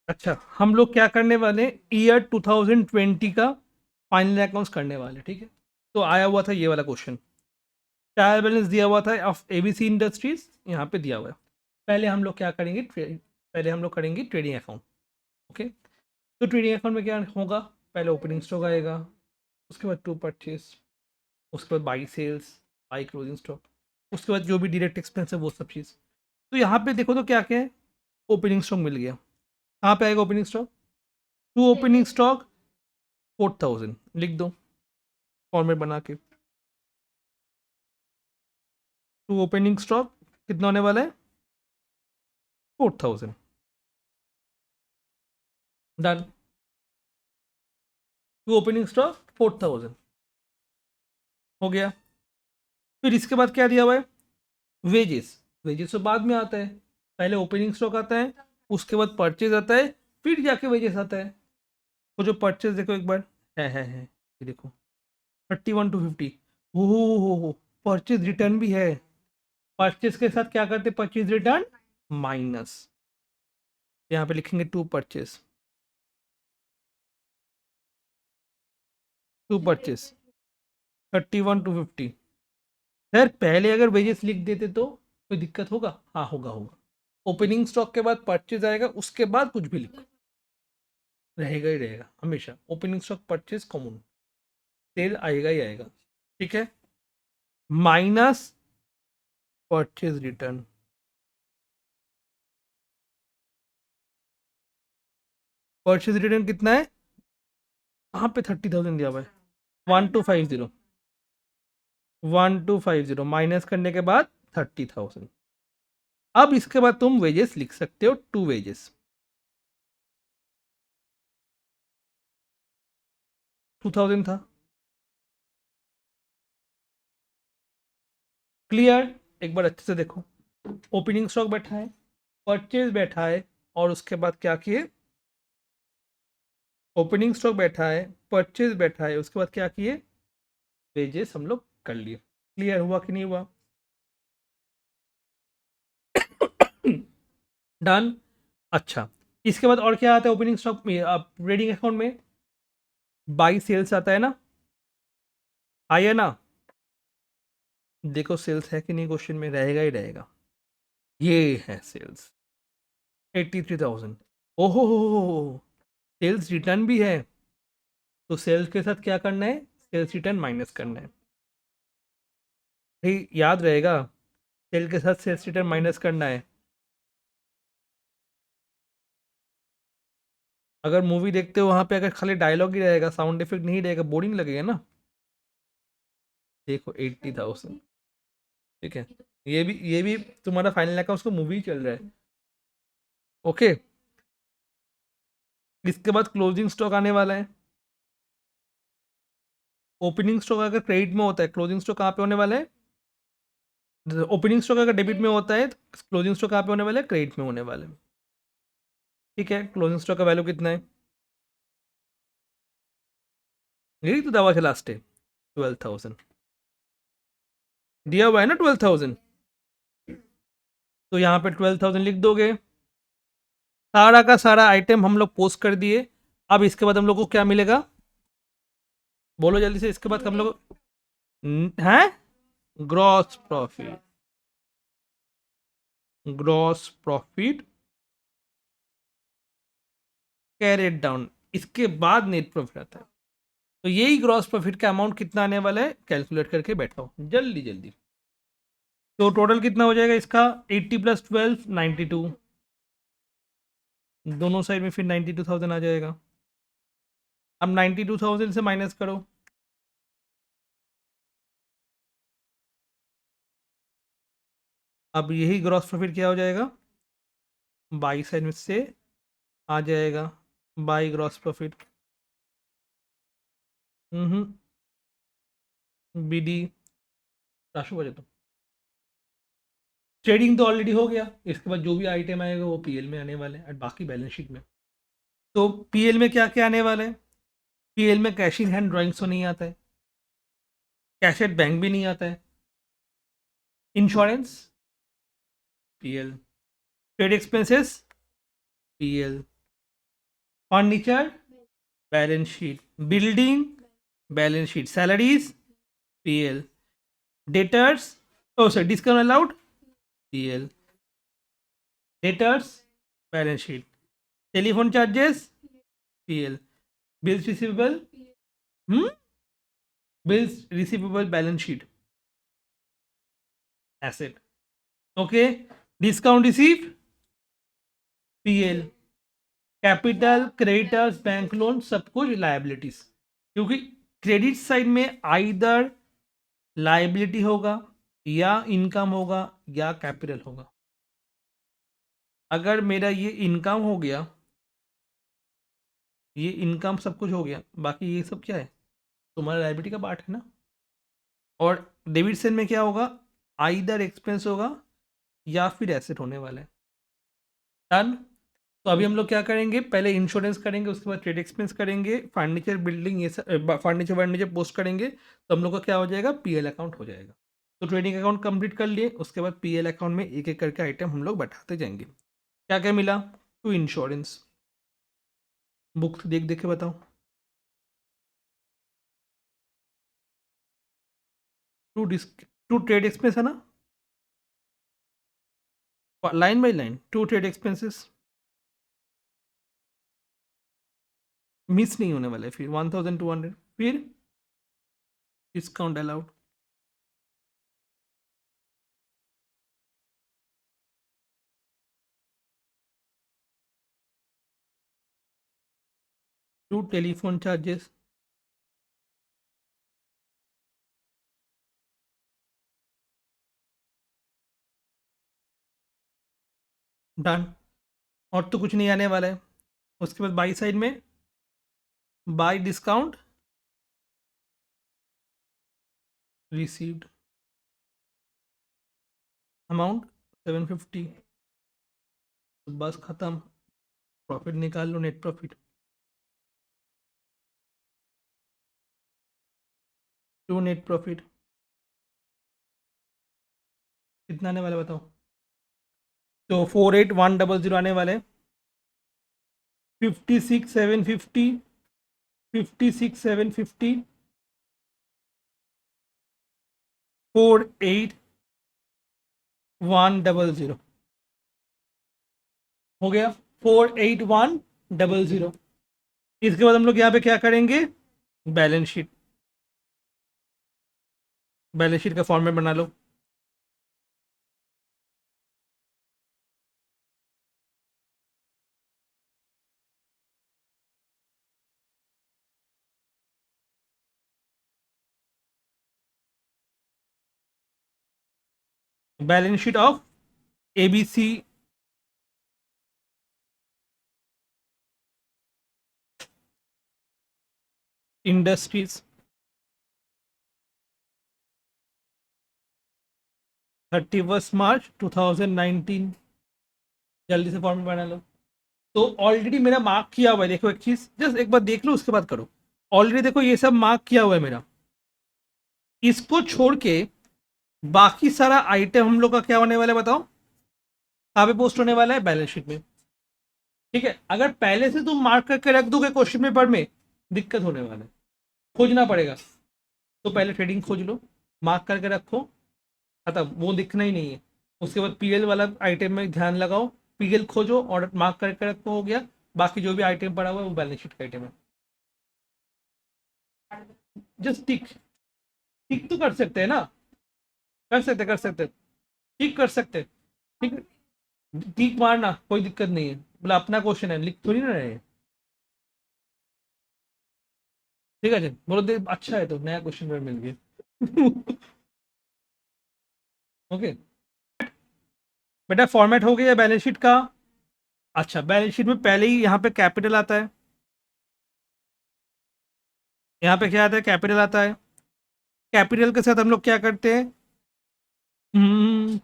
अच्छा, हम लोग क्या करने वाले, ईयर 2020 का फाइनल अकाउंट्स करने वाले, ठीक है। तो आया हुआ था ये वाला क्वेश्चन, ट्रायल बैलेंस दिया हुआ था ऑफ एबीसी इंडस्ट्रीज, यहाँ पे दिया हुआ है। पहले हम लोग क्या करेंगे, पहले हम लोग करेंगे ट्रेडिंग अकाउंट। ओके, तो ट्रेडिंग अकाउंट में क्या होगा, पहले ओपनिंग स्टॉक आएगा, उसके बाद टू परचेज, उसके बाद by sales, by closing stock, उसके बाद जो भी डायरेक्ट एक्सपेंस है वो सब चीज़। तो यहाँ पे देखो तो क्या क्या है, ओपनिंग स्टॉक मिल गया। कहाँ पे आएगा opening stock, to opening stock 4000 लिख दो फॉर्मेट बना के। टू ओपनिंग स्टॉक कितना होने वाला है, 4000, डन। टू ओपनिंग स्टॉक 4000 हो गया। फिर इसके बाद क्या दिया हुआ है, वेजेस। वेजेस तो बाद में आता है, पहले ओपनिंग स्टॉक आता है, उसके बाद परचेज आता है, फिर जाके वेजेस आता है। तो जो परचेज देखो एक बार, है ये देखो 31 to 50। हो, परचेज रिटर्न भी है। परचेज के साथ क्या करते, परचेज रिटर्न माइनस, यहाँ पे लिखेंगे to purchase, to purchase 31 to 50। Sir पहले अगर वेजेस लिख देते तो कोई दिक्कत होगा, हाँ होगा। ओपनिंग स्टॉक के बाद परचेज आएगा, उसके बाद कुछ भी लिखो, रहेगा ही रहेगा हमेशा, opening stock purchase common, sale आएगा ही आएगा, ठीक है। Minus purchase return, purchase return कितना है, कहाँ पे 30,000 दिया हुआ है, 1250, 1250 माइनस करने के बाद 30,000। अब इसके बाद तुम वेजेस लिख सकते हो, टू वेजेस 2000 था, क्लियर। एक बार अच्छे से देखो, ओपनिंग स्टॉक बैठा है, परचेज बैठा है, और उसके बाद क्या किए, ओपनिंग स्टॉक बैठा है, परचेज बैठा है, उसके बाद क्या किए, वेजेस हम लोग कर लिए। क्लियर हुआ कि नहीं हुआ, डन। अच्छा, इसके बाद और क्या आता है ओपनिंग स्टॉक में, ट्रेडिंग अकाउंट में बाई सेल्स आता है ना, आया ना। देखो सेल्स है कि नहीं, क्वेश्चन में रहेगा ही रहेगा, ये है सेल्स 83,000। ओहो, सेल्स रिटर्न भी है, तो सेल्स के साथ क्या करना है, सेल्स रिटर्न माइनस करना है, भाई याद रहेगा, सेल के साथ सेल्स रिटर्न माइनस करना है। अगर मूवी देखते हो वहां पे अगर खाली डायलॉग ही रहेगा, साउंड इफेक्ट नहीं रहेगा, बोरिंग लगेगा ना। देखो 80,000, ठीक है, ये भी तुम्हारा फाइनल अकाउंट उसको मूवी चल रहा है। ओके, इसके बाद क्लोजिंग स्टॉक आने वाला है। ओपनिंग स्टॉक अगर क्रेडिट में होता है, क्लोजिंग स्टॉक कहाँ पे होने वाला है, ओपनिंग स्टॉक अगर डेबिट में होता है, क्लोजिंग स्टॉक कहाँ पे होने वाला है, क्रेडिट में होने वाला है। ठीक है, क्लोजिंग स्टॉक का वैल्यू कितना है, यही तो दवा से लास्ट है, 12,000 दिया हुआ है ना, 12,000। तो यहाँ पे 12,000 लिख दोगे, सारा का सारा आइटम हम लोग पोस्ट कर दिए। अब इसके बाद हम लोग को क्या मिलेगा, बोलो जल्दी से, इसके बाद हम लोग हैं, gross profit, gross profit carried down, इसके बाद नेट प्रॉफिट आता है। तो यही ग्रॉस प्रॉफिट का अमाउंट कितना आने वाला है, कैलकुलेट करके बैठाओ जल्दी जल्दी। तो टोटल कितना हो जाएगा इसका, 80 + 12 92, दोनों साइड में फिर 92,000 आ जाएगा। अब 92,000 से माइनस करो, अब यही ग्रॉस प्रॉफिट क्या हो जाएगा, बाई साइड में से आ जाएगा, by gross profit, B D, राशु बजे तो ट्रेडिंग तो ऑलरेडी हो गया, इसके बाद जो भी आइटम आएगा वो पीएल में आने वाले हैं और बाकी बैलेंस शीट में। तो पीएल में क्या क्या आने वाला है, पीएल में कैश इन हैंड ड्राइंग्स तो नहीं आता है, कैश एट बैंक भी नहीं आता है, insurance PL, trade expenses PL, furniture balance sheet, building balance sheet, salaries PL, debtors oh sorry discount allowed PL, debtors balance sheet, telephone charges PL, bills receivable bills receivable balance sheet asset, okay, discount receive PL, capital creditors bank loan सब कुछ liabilities, क्योंकि credit side में either liability होगा या income होगा या capital होगा। अगर मेरा ये इनकम हो गया, ये इनकम सब कुछ हो गया, बाकी ये सब क्या है, तुम्हारा लायबिलिटी का पार्ट है ना। और डेबिट साइड में क्या होगा, आइदर एक्सपेंस होगा या फिर एसेट होने वाला है। डन। तो अभी हम लोग क्या करेंगे, पहले इंश्योरेंस करेंगे, उसके बाद ट्रेड एक्सपेंस करेंगे, फर्नीचर बिल्डिंग ये सब फर्नीचर वर्नीचर पोस्ट करेंगे, तो हम लोग का क्या हो जाएगा, पीएल अकाउंट हो जाएगा। तो ट्रेडिंग अकाउंट कंप्लीट कर लिए, उसके बाद पीएल अकाउंट में एक एक करके आइटम हम लोग बैठाते जाएंगे। क्या क्या मिला, टू इंश्योरेंस, बुक देख देख के बताओ, टू ट्रेड एक्सपेंस है ना, line by line, to trade expenses miss नहीं होने वाले, फिर 1200, फिर discount allowed, to telephone charges, done. और तो कुछ नहीं आने वाला है। उसके बाद बाई साइड में बाई डिस्काउंट रिसीव्ड, अमाउंट 750, बस खत्म, प्रॉफिट निकाल लो, net profit, to net profit कितना आने वाला बताओ। तो 48100 आने वाले, 56,750, 56,750, 48100 हो गया, 48100। इसके बाद हम लोग यहाँ पे क्या करेंगे, बैलेंस शीट, बैलेंस शीट का फॉर्मेट बना लो। Balance sheet of ABC industries 31 March 2019, जल्दी से फॉर्मेट बना लो। तो ऑलरेडी मेरा मार्क किया हुआ है, देखो एक चीज जस्ट एक बार देख लो, उसके बाद करो। ऑलरेडी देखो ये सब मार्क किया हुआ है मेरा, इसको छोड़ के बाकी सारा आइटम हम लोग का क्या होने वाला है बताओ, कहाँ पे पोस्ट होने वाला है, बैलेंस शीट में। ठीक है, अगर पहले से तुम मार्क करके रख दोगे क्वेश्चन पेपर में, दिक्कत होने वाला है, खोजना पड़ेगा। तो पहले ट्रेडिंग खोज लो, मार्क करके रखो, खत्म, वो दिखना ही नहीं है। उसके बाद पीएल वाला आइटम में ध्यान लगाओ, पीएल खोजो और मार्क करके रखो, हो गया। बाकी जो भी आइटम पड़ा हुआ है वो बैलेंस शीट का आइटम है, जस्ट टिक, टिक तो कर सकते हैं ना, कर सकते, ठीक कर सकते, ठीक, टिक मारना कोई दिक्कत नहीं है, बोला अपना क्वेश्चन है, लिख थोड़ी ना रहे हैं। ठीक है जी, बोलो दे अच्छा है, तो नया क्वेश्चन पेपर मिल गया। ओके बेटा, फॉर्मेट हो गया बैलेंस शीट का। अच्छा, बैलेंस शीट में पहले ही यहाँ पे कैपिटल आता है, यहाँ पे क्या आता है, कैपिटल आता है। कैपिटल के साथ हम लोग क्या करते हैं,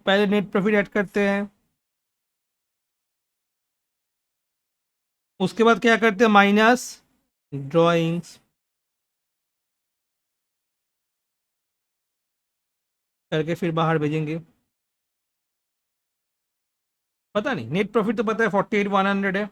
पहले नेट प्रॉफिट ऐड करते हैं, उसके बाद क्या करते हैं, माइनस ड्रॉइंग्स करके फिर बाहर भेजेंगे। पता नहीं, नेट प्रॉफिट तो पता है 48,100 है,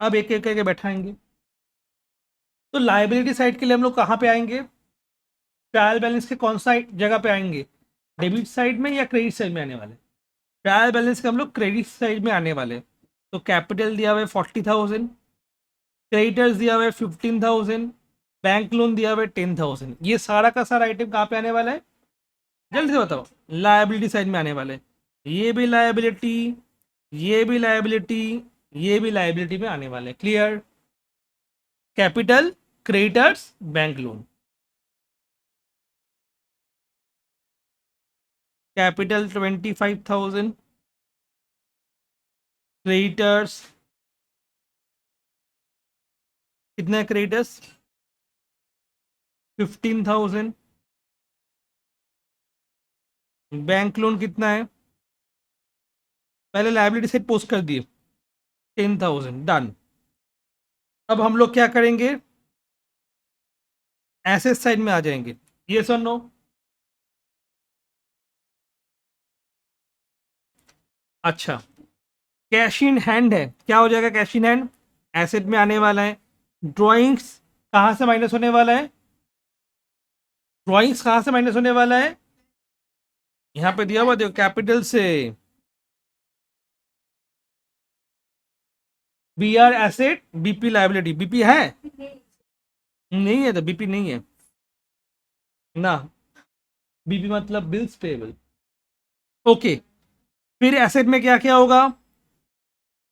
अब एक एक करके बैठाएंगे। तो लाइबिलिटी साइड के लिए हम लोग कहाँ पे आएंगे, ट्रायल बैलेंस के कौन सा जगह पे आएंगे, डेबिट साइड में या क्रेडिट साइड में आने वाले। ट्रायल बैलेंस के हम लोग क्रेडिट साइड में आने वाले। तो कैपिटल दिया हुआ है 40,000, क्रेडिटर्स दिया हुआ है 15,000, बैंक लोन दिया हुआ है 10,000। ये सारा का सारा आइटम कहाँ पे आने वाला है, जल्दी से बताओ। लायबिलिटी साइड में आने वाले हैं। ये भी लायबिलिटी, ये भी लायबिलिटी, ये भी लायबिलिटी में आने वाले हैं। Clear. Capital, creditors, bank loan. Capital 25,000, creditors कितने, क्रेडिटर्स 15,000, बैंक लोन कितना है, पहले लायबिलिटी साइड पोस्ट कर दिए 10,000, डन। अब हम लोग क्या करेंगे, एसेट साइड में आ जाएंगे। ये सर नो, अच्छा कैश इन हैंड है, क्या हो जाएगा कैश इन हैंड, एसेट में आने वाला है। ड्राइंग्स कहां से माइनस होने वाला है, ड्राइंग्स कहां से माइनस होने वाला है, यहां पे दिया हुआ देखो कैपिटल से। B R asset, BP liability, BP है नहीं है, तो बीपी नहीं है ना, बीपी मतलब बिल्स पेबल। ओके, फिर एसेट में क्या क्या होगा,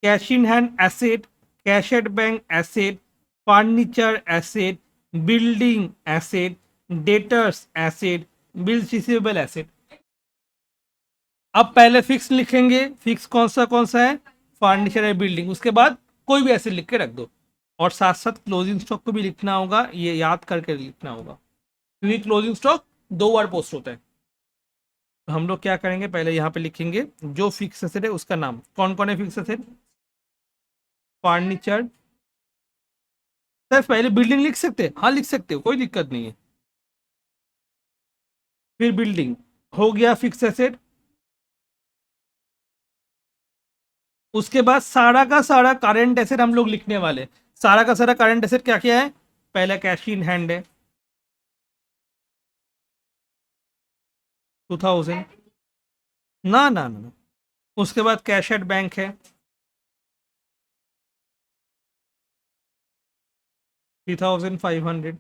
cash in hand asset, cash at bank asset, furniture asset, building asset, debtors asset, bills receivable asset. अब पहले फिक्स लिखेंगे, फिक्स कौन सा है, फर्नीचर है, बिल्डिंग। उसके बाद कोई भी एसेट लिख के रख दो, और साथ साथ क्लोजिंग स्टॉक को भी लिखना होगा, ये याद करके लिखना होगा, क्योंकि क्लोजिंग स्टॉक 2 बार पोस्ट होता है। तो हम लोग क्या करेंगे, पहले यहाँ पे लिखेंगे जो फिक्स एसेट है उसका नाम, कौन कौन है फिक्स एसेट, फर्नीचर। सर पहले बिल्डिंग लिख सकते हैं, हाँ लिख सकते हो, कोई दिक्कत नहीं है। फिर बिल्डिंग हो गया फिक्स एसेट। उसके बाद सारा का सारा करंट एसेट हम लोग लिखने वाले। सारा का सारा करंट एसेट क्या क्या है, पहले कैश इन हैंड है 2,000, ना। उसके बाद कैश एट बैंक है 3,500।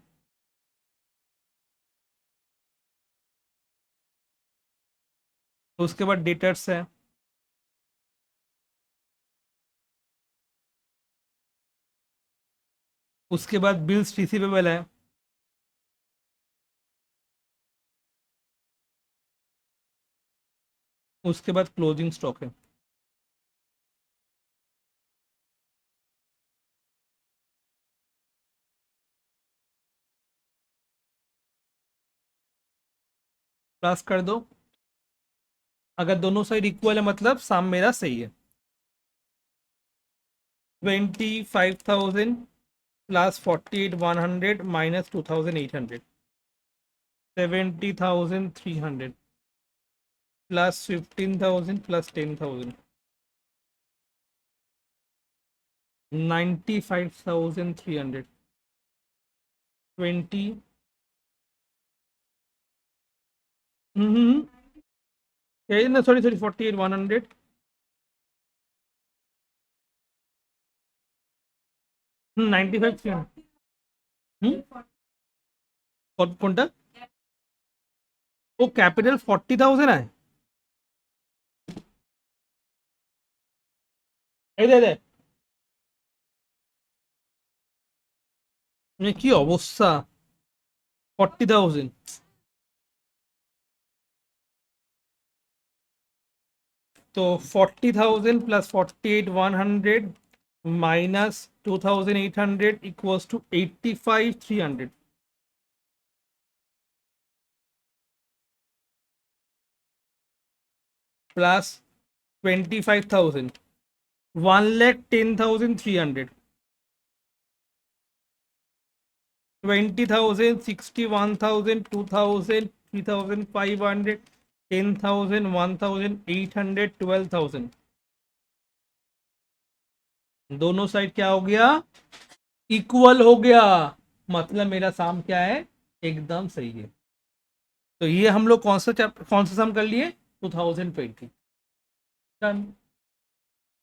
उसके बाद डेटर्स है, उसके बाद बिल्स रिसीवेबल है, उसके बाद क्लोजिंग स्टॉक है। प्लस कर दो, अगर दोनों साइड इक्वल है मतलब साम मेरा सही है। 25,000 प्लस 48,100 माइनस 2,800, 70,300 प्लस 15,000 प्लस 10,000, 95,300, 20, ना सॉरी सॉरी 48,100, 95,300। কোনটা, वो कैपिटल 40,000 है, এই দে কি অবস্থা, 40,000। तो 40,000 plus 48,100 minus 2,800 equals to 85,300, plus 25,000 1,10,300, 20,000 61,000 2,000 3,500 10,000 1,800 12,000। दोनों साइड क्या हो गया, इक्वल हो गया, मतलब मेरा सम क्या है, एकदम सही है। तो ये हम लोग कौन सा सम कर लिए, 2020। डन।